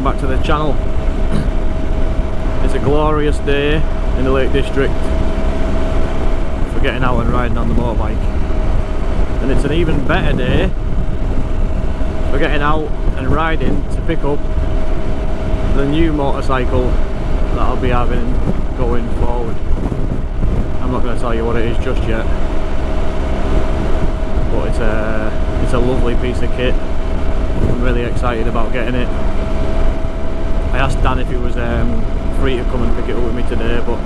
welcome back to the channel. It's a glorious day in the Lake District for getting out and riding on the motorbike, and it's an even better day for getting out and riding to pick up the new motorcycle that I'll be having going forward. I'm not going to tell you what it is just yet, but it's a lovely piece of kit. I'm really excited about getting it. I asked Dan if he was free to come and pick it up with me today, but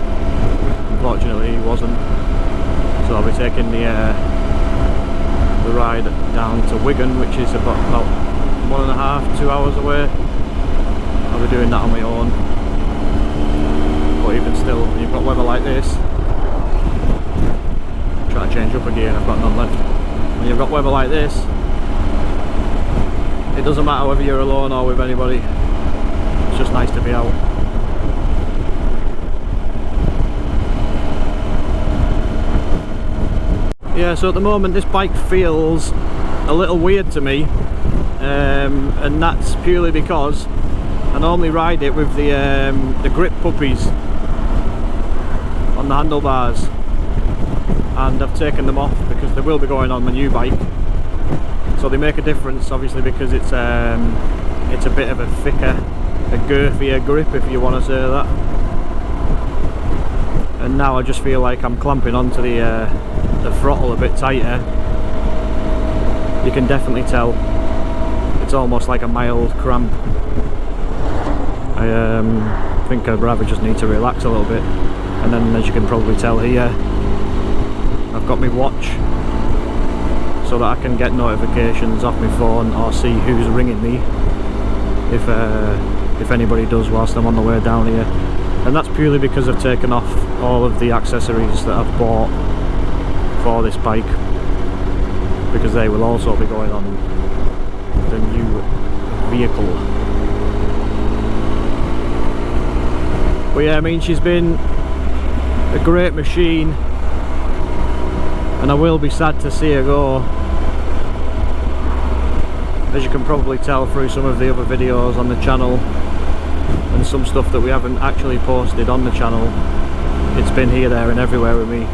unfortunately he wasn't. So I'll be taking the ride down to Wigan, which is about 1.5–2 hours away. I'll be doing that on my own. But even still, when you've got weather like this, try to change up again, I've got none left. When you've got weather like this, it doesn't matter whether you're alone or with anybody, it's just nice to be out. Yeah, so at the moment this bike feels a little weird to me, and that's purely because I normally ride it with the grip puppies on the handlebars, and I've taken them off because they will be going on my new bike. So they make a difference, obviously, because it's a bit of a thicker, a girthier grip, if you want to say that. And now I just feel like I'm clamping onto the throttle a bit tighter. You can definitely tell it's almost like a mild cramp. I think I'd rather just need to relax a little bit. And then, as you can probably tell here, I've got my watch so that I can get notifications off my phone or see who's ringing me if anybody does whilst I'm on the way down here. And that's purely because I've taken off all of the accessories that I've bought for this bike, because they will also be going on the new vehicle. But yeah, I mean, she's been a great machine, and I will be sad to see her go. As you can probably tell through some of the other videos on the channel and some stuff that we haven't actually posted on the channel, it's been here, there and everywhere with me,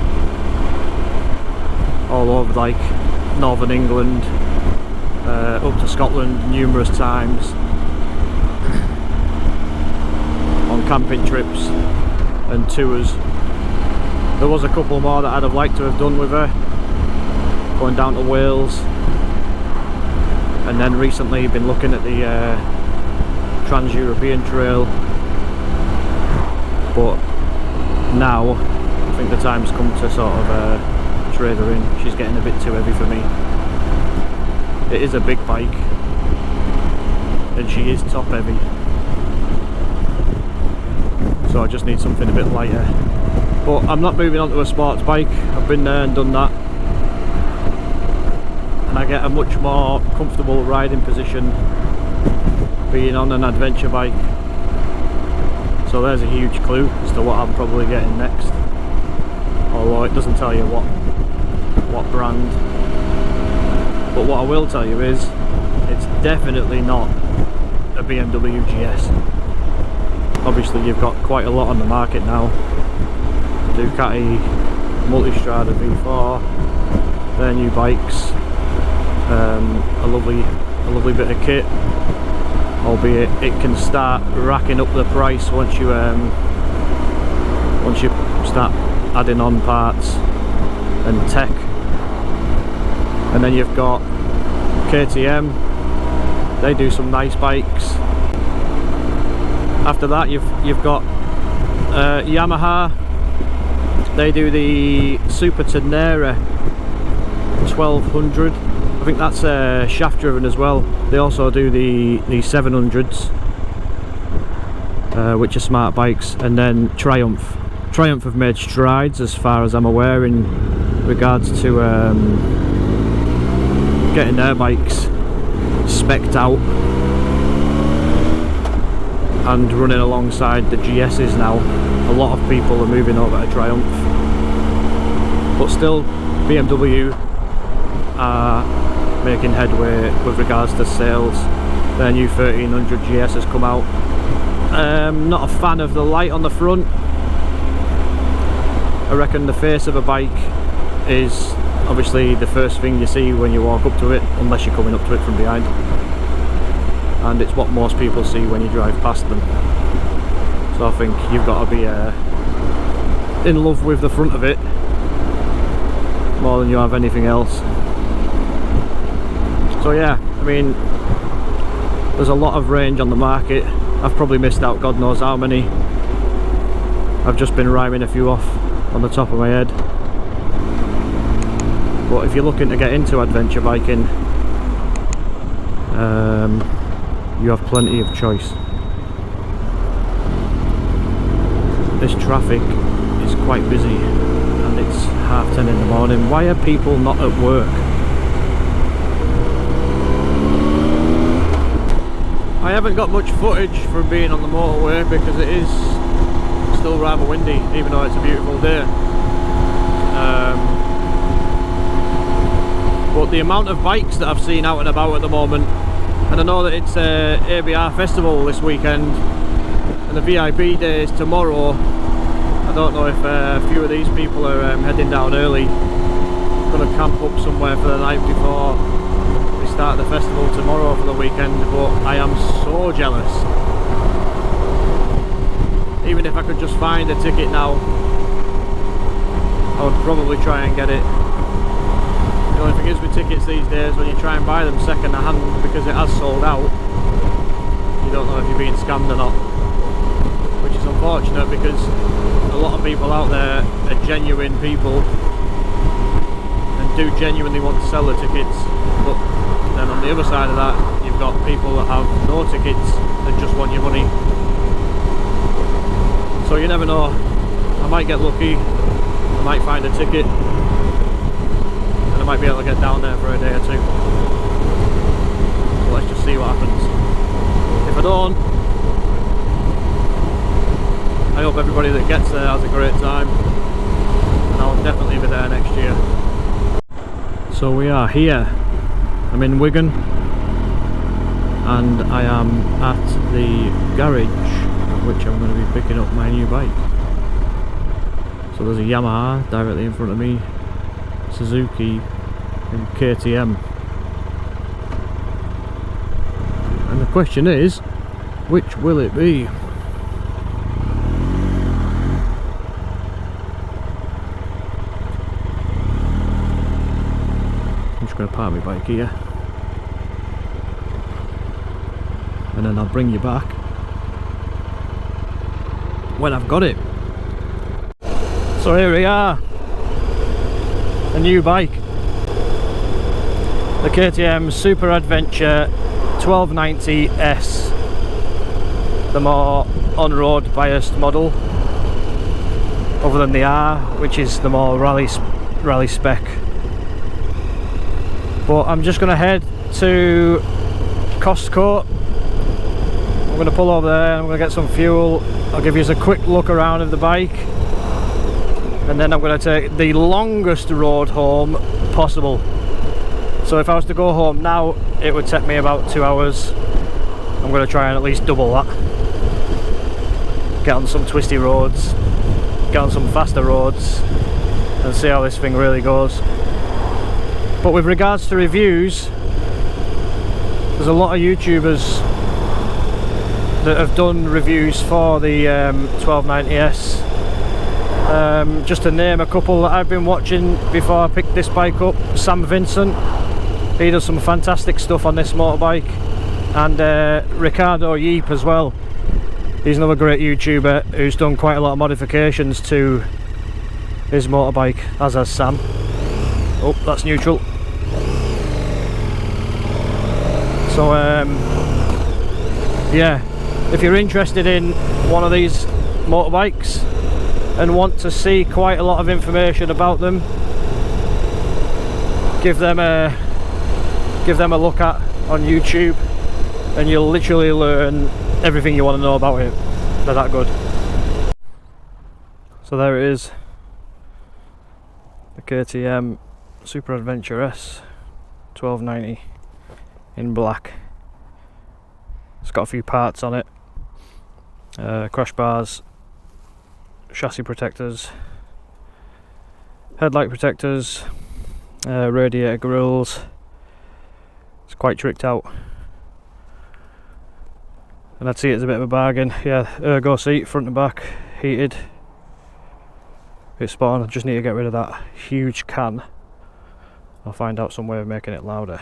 all over like northern England, up to Scotland numerous times, on camping trips and tours. There was a couple more that I'd have liked to have done with her, going down to Wales, and then recently been looking at the Trans-European Trail. But now I think the time's come to sort of trade her in. She's getting a bit too heavy for me. It is a big bike, and she is top heavy, so I just need something a bit lighter. But I'm not moving on to a sports bike. I've been there and done that, and I get a much more comfortable riding position being on an adventure bike. So there's a huge clue as to what I'm probably getting next, although it doesn't tell you what brand. But what I will tell you is it's definitely not a BMW GS. Obviously you've got quite a lot on the market now. Ducati Multistrada V4, their new bikes, a lovely bit of kit, albeit it can start racking up the price once you start adding on parts and tech. And then you've got KTM, they do some nice bikes. After that you've got Yamaha, they do the Super Tenere 1200. I think that's shaft driven as well. They also do the 700s, which are smart bikes. And then Triumph have made strides, as far as I'm aware, in regards to getting their bikes spec'd out and running alongside the GS's now. A lot of people are moving over to Triumph, but still BMW are making headway with regards to sales. Their new 1300 GS has come out. Not a fan of the light on the front. I reckon the face of a bike is obviously the first thing you see when you walk up to it, unless you're coming up to it from behind, and it's what most people see when you drive past them. So I think you've got to be in love with the front of it more than you have anything else. So yeah, I mean, there's a lot of range on the market. I've probably missed out God knows how many. I've just been rhyming a few off on the top of my head. But if you're looking to get into adventure biking, you have plenty of choice. This traffic is quite busy and it's 10:30 in the morning. Why are people not at work? I haven't got much footage from being on the motorway because it is still rather windy, even though it's a beautiful day. But the amount of bikes that I've seen out and about at the moment, and I know that it's ABR festival this weekend and the VIP day is tomorrow. I don't know if a few of these people are heading down early, going to camp up somewhere for the night before we start the festival tomorrow for the weekend, but I am so jealous. Even if I could just find a ticket now, I would probably try and get it. The only thing is with tickets these days, when you try and buy them second hand because it has sold out, you don't know if you're being scammed or not, which is unfortunate because a lot of people out there are genuine people and do genuinely want to sell the tickets, but then on the other side of that you've got people that have no tickets and just want your money. So you never know, I might get lucky, I might find a ticket, and I might be able to get down there for a day or two. So let's just see what happens. If I don't, I hope everybody that gets there has a great time, and I'll definitely be there next year. So we are here, I'm in Wigan, and I am at the garage which I'm going to be picking up my new bike. So there's a Yamaha directly in front of me, Suzuki and KTM. And the question is, which will it be? I'm just going to park my bike here, and then I'll bring you back when I've got it. So here we are, a new bike, the KTM Super Adventure 1290S, the more on-road biased model, other than the R, which is the more rally spec. But I'm just going to head to Costco. I'm going to pull over there, I'm going to get some fuel. I'll give you a quick look around of the bike, and then I'm going to take the longest road home possible. So if I was to go home now, it would take me about 2 hours. I'm going to try and at least double that. Get on some twisty roads, get on some faster roads, and see how this thing really goes. But with regards to reviews, there's a lot of YouTubers that have done reviews for the 1290S. Just to name a couple that I've been watching before I picked this bike up, Sam Vincent, he does some fantastic stuff on this motorbike, and Ricardo Yeep as well. He's another great YouTuber who's done quite a lot of modifications to his motorbike, as has Sam. Oh, that's neutral. So yeah, if you're interested in one of these motorbikes and want to see quite a lot of information about them, give them a look at on YouTube, and you'll literally learn everything you want to know about it. They're that good. So there it is, the KTM Super Adventure S 1290 in black. It's got a few parts on it, crash bars, chassis protectors, headlight protectors, radiator grills. It's quite tricked out, and I'd see it as a bit of a bargain. Yeah, ergo seat, front and back, heated. It's spot on. I just need to get rid of that huge can. I'll find out some way of making it louder.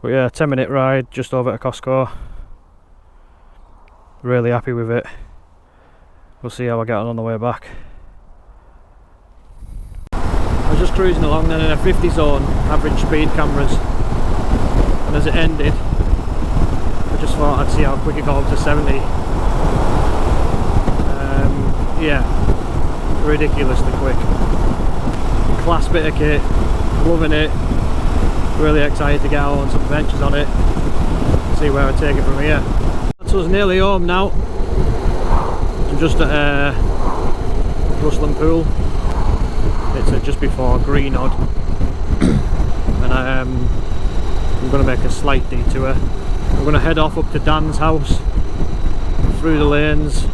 But yeah, 10-minute ride just over to Costco. Really happy with it. We'll see how I get on the way back. I was just cruising along then in a 50 zone, average speed cameras, and as it ended I just thought I'd see how quick it got up to 70. Yeah, ridiculously quick. Class bit of kit, loving it. Really excited to get out on some adventures on it, see where I take it from here. So it's nearly home now. I'm just at Rusland Pool. It's just before Greenodd, and I'm going to make a slight detour. I'm going to head off up to Dan's house, through the lanes,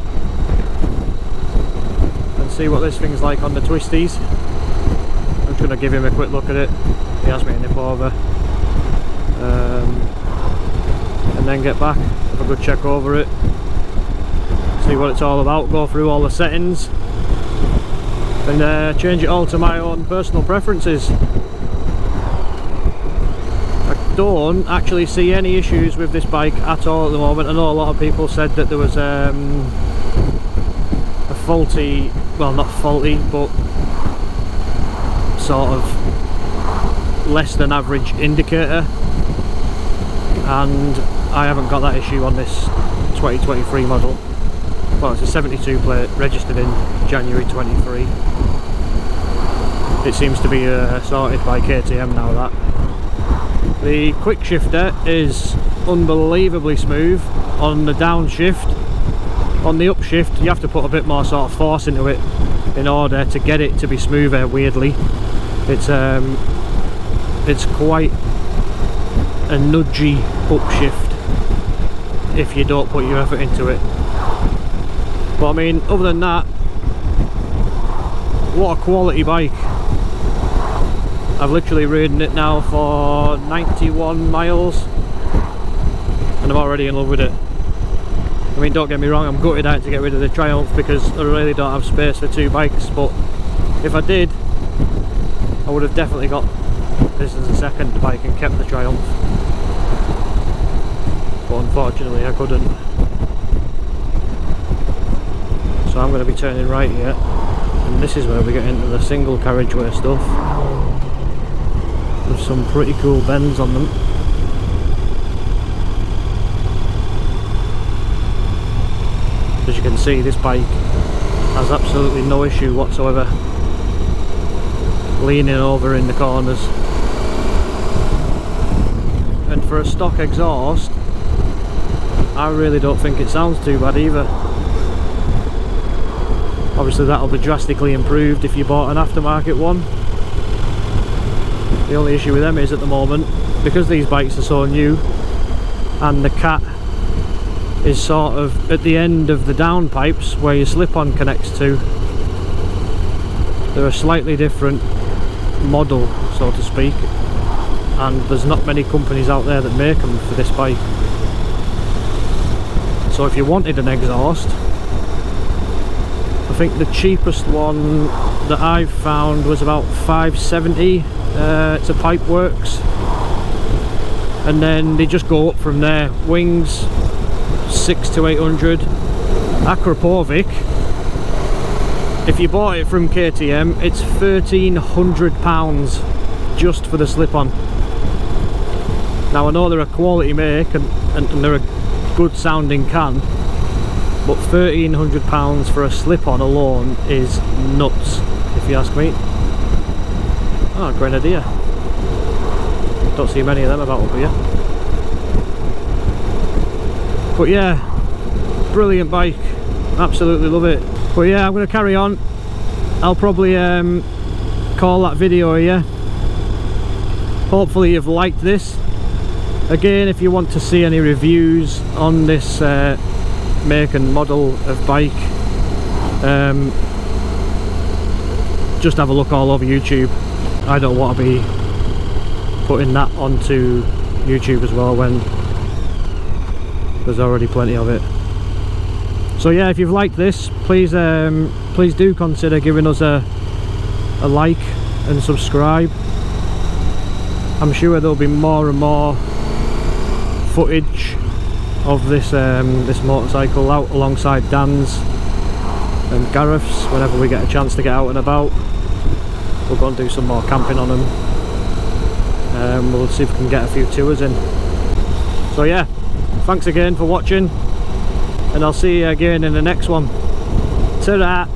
and see what this thing's like on the twisties. I'm just going to give him a quick look at it. He asked me to nip over, and then get back, have a good check over it, see what it's all about, go through all the settings, and change it all to my own personal preferences. I don't actually see any issues with this bike at all at the moment. I know a lot of people said that there was a faulty, well, not faulty, but sort of less than average indicator, and I haven't got that issue on this 2023 model. Well, it's a 72 plate registered in January 23. It seems to be sorted by KTM now, that. The quick shifter is unbelievably smooth on the downshift. On the upshift you have to put a bit more sort of force into it in order to get it to be smoother, weirdly. It's quite a nudgy upshift if you don't put your effort into it. But I mean, other than that, what a quality bike. I've literally ridden it now for 91 miles and I'm already in love with it. I mean, don't get me wrong, I'm gutted out to get rid of the Triumph because I really don't have space for two bikes, but if I did, I would have definitely got this as a second bike and kept the Triumph. But unfortunately I couldn't. So I'm going to be turning right here, and this is where we get into the single carriageway stuff. There's some pretty cool bends on them. As you can see, this bike has absolutely no issue whatsoever leaning over in the corners, and for a stock exhaust I really don't think it sounds too bad either. Obviously that'll be drastically improved if you bought an aftermarket one. The only issue with them is at the moment, because these bikes are so new and the cat is sort of at the end of the downpipes where your slip-on connects to, they're a slightly different model, so to speak, and there's not many companies out there that make them for this bike. So if you wanted an exhaust, I think the cheapest one that I've found was about $570. It's a Pipeworks, and then they just go up from there. Wings $600 to $800. Akrapovic, if you bought it from KTM, it's £1,300 just for the slip-on. Now I know they're a quality make and they're a good sounding can, but £1,300 for a slip-on alone is nuts, if you ask me. Oh, Grenadier. Don't see many of them about up here. But yeah, brilliant bike. Absolutely love it. But yeah, I'm going to carry on. I'll probably call that video here. Hopefully you've liked this. Again, if you want to see any reviews on this make and model of bike, just have a look all over YouTube. I don't want to be putting that onto YouTube as well when there's already plenty of it. So yeah, if you've liked this, please do consider giving us a like and subscribe. I'm sure there'll be more and more footage of this this motorcycle out alongside Dan's and Gareth's whenever we get a chance to get out and about. We'll go and do some more camping on them. We'll see if we can get a few tours in. So yeah, thanks again for watching, and I'll see you again in the next one. Ta-da!